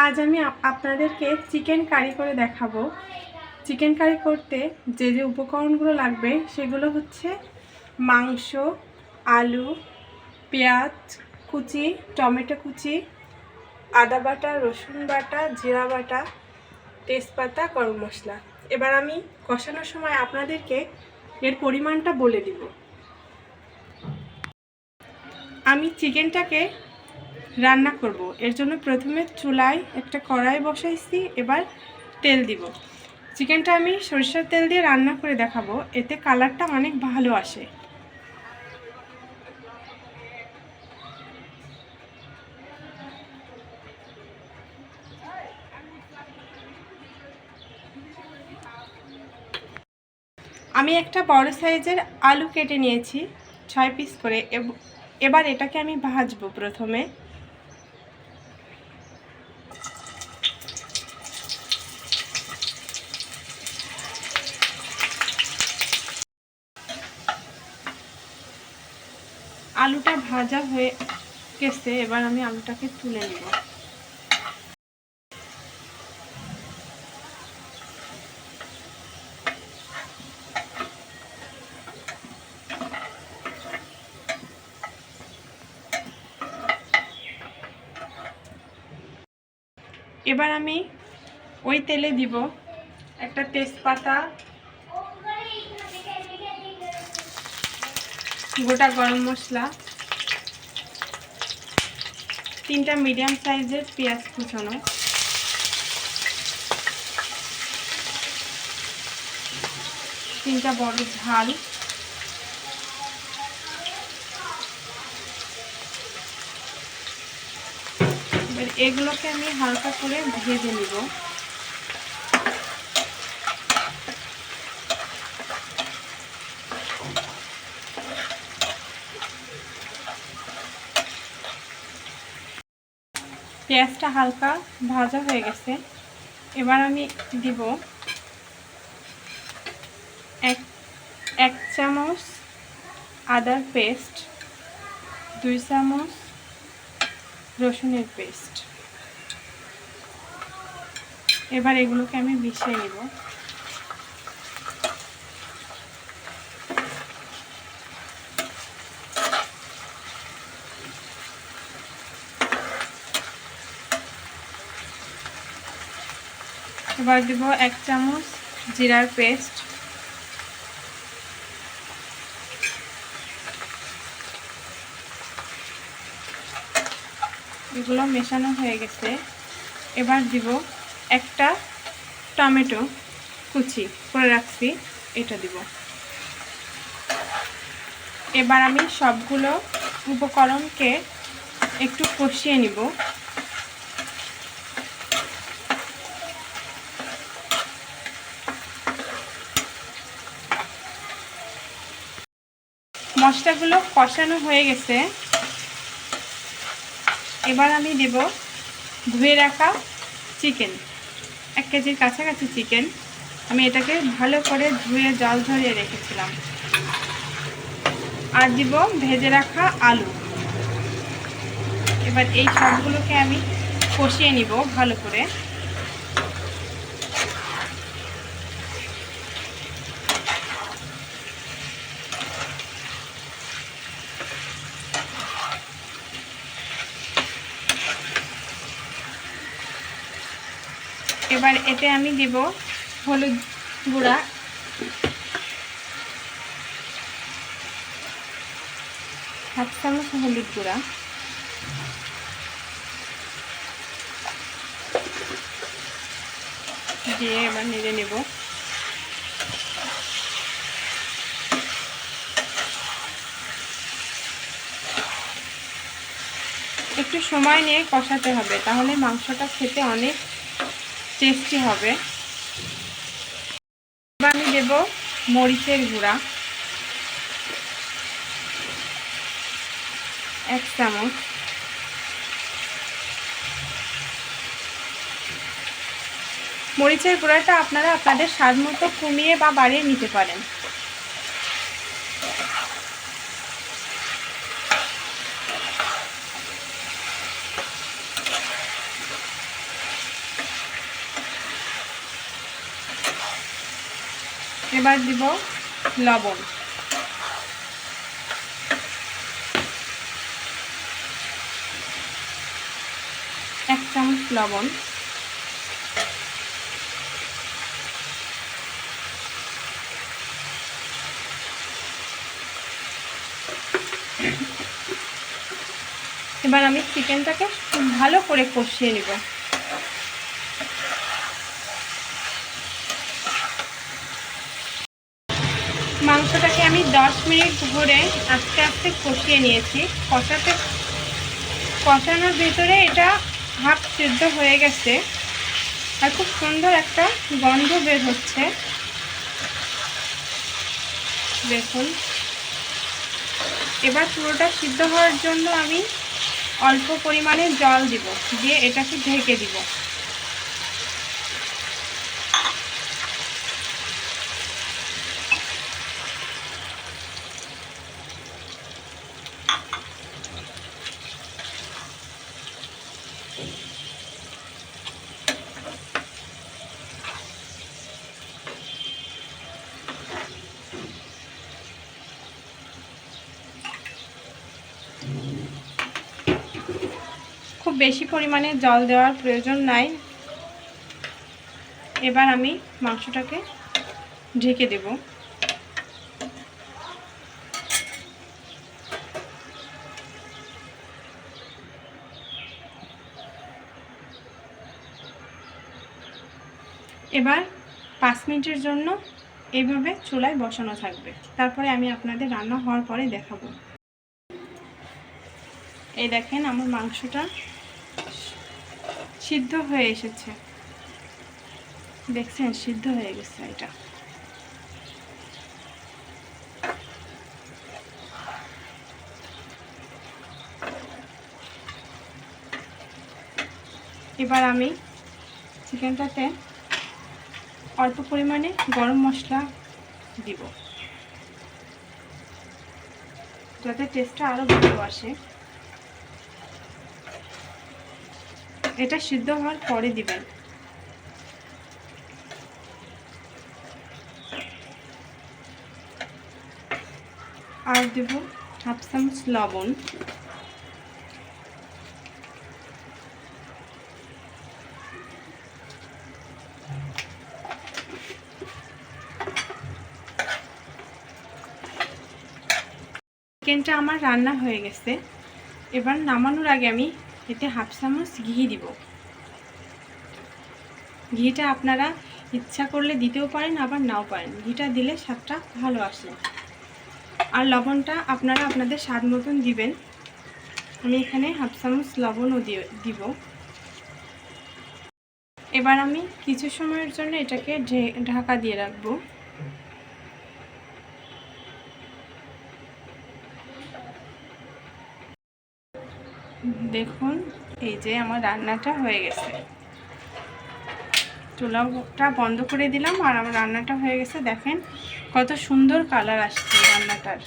আজ আমি আপনাদেরকে চিকেন কারি করে দেখাবো। চিকেন কারি করতে যে যে উপকরণগুলো লাগবে সেগুলো হচ্ছে মাংস, আলু, পেঁয়াজ কুচি, টমেটো কুচি, আদা বাটা, রসুন বাটা, জিরা বাটা, তেজপাতা, গরম মশলা। এবার আমি কষানোর সময় আপনাদেরকে এর পরিমাণটা বলে দিব। আমি চিকেনটাকে রান্না করব, এর জন্য প্রথমে চুলায় একটা কড়াই বসাইছি। এবার তেল দিব। চিকেনটা আমি সরিষার তেল দিয়ে রান্না করে দেখাবো, এতে কালারটা অনেক ভালো আসে। আমি একটা বড় সাইজের আলু কেটে নিয়েছি 6 পিস করে। এবার এটাকে আমি ভাজবো। প্রথমে আলুটা ভাজা হয়ে গেছে, এবার আমি আলুটাকে তুলে নেব। এবার আমি ওই তেলে দিব একটা তেজপাতা, গোটা গরম মশলা, 3টা মিডিয়াম সাইজের পেঁয়াজ কুচানো, 3টা বড় ঝাল, এবার এগুলোকে আমি হালকা করে ভেজে নিব। পেঁয়াজটা হালকা ভাজা হয়ে গেছে, এবার আমি দিব এক চামচ আদার পেস্ট, 2 চামচ রসুনের পেস্ট। এবার এগুলোকে আমি মিশিয়ে নিব। এবার দিব 1 চামচ জিরার পেস্ট, এগুলো মেশানো হয়ে গেছে। এবার দিব একটা টমেটো কুচি করে রাখছি, এটা দিব। এবার আমি সবগুলো উপকরণকে একটু কষিয়ে নিব। মশলাগুলো কষানো হয়ে গেছে, এবার আমি দেব ধুয়ে রাখা চিকেন, 1 কেজির কাছাকাছি চিকেন। আমি এটাকে ভালো করে ধুয়ে জল ঝরিয়ে রেখেছিলাম। আর দিব ভেজে রাখা আলু। এবার এই সবগুলোকে আমি কষিয়ে নিব ভালো করে। এবার এতে আমি দেব হলুদ গুঁড়া, 1/2 চামচ হলুদ গুঁড়া, দিয়ে এবার নেড়ে নেব। একটু সময় নিয়ে কষাতে হবে, তাহলে মাংসটা খেতে অনেক টেস্টি হবে। এবার আমি দেব মরিচের গুঁড়া, 1 চামচ, মরিচের গুঁড়াটা আপনারা আপনাদের স্বাদ মতো কমিয়ে বা বাড়িয়ে নিতে পারেন। এবার দিব লবণ, এক চামচ লবণ। এবার আমি চিকেনটাকে খুব ভালো করে কষিয়ে নিব। মাংসটাকে আমি 10 মিনিট ধরে আস্তে আস্তে কষিয়ে নিয়েছি। কষানোর ভিতরে এটা হাফ সিদ্ধ হয়ে গেছে আর খুব সুন্দর একটা গন্ধ বের হচ্ছে। দেখুন, এবার পুরোটা সিদ্ধ হওয়ার জন্য আমি অল্প পরিমাণে জল দিব, দিয়ে এটাকে ঢেকে দিব। খুব বেশি পরিমাণে জল দেওয়ার প্রয়োজন নাই। এবার আমি মাংসটাকে ঢেকে দেব। এবার 5 মিনিটের জন্য এইভাবে চুলায় বসানো থাকবে। তারপরে আমি আপনাদের রান্না হওয়ার পরে দেখাবো। এই দেখেন, আমার মাংসটা সিদ্ধ হয়ে এসেছে। দেখছেন, সিদ্ধ হয়ে গেছে এটা। এবার আমি চিকেনটাতে অল্প পরিমাণে গরম মশলা দিব, যাতে টেস্টটা আরও ভালো আসে। এটা সিদ্ধ হওয়ার পরে দিবেন। আর দেব হাফ চামচ লবণ, চিকেনটা আমার রান্না হয়ে গেছে। এবার নামানোর আগে আমি এতে হাফ চামচ ঘি দিব। ঘিটা আপনারা ইচ্ছা করলে দিতেও পারেন, আবার নাও পারেন। ঘিটা দিলে স্বাদটা ভালো আসে। আর লবণটা আপনারা আপনাদের স্বাদ মতন দিবেন। আমি এখানে হাফ চামচ লবণও দিব। এবার আমি কিছু সময়ের জন্য এটাকে ঢাকা দিয়ে রাখবো। দেখুন, এই যে আমার রান্নাটা হয়ে গেছে। চুলাটা বন্ধ করে দিলাম আর আমার রান্নাটা হয়ে গেছে। দেখেন কত সুন্দর কালার আসছে রান্নাটার।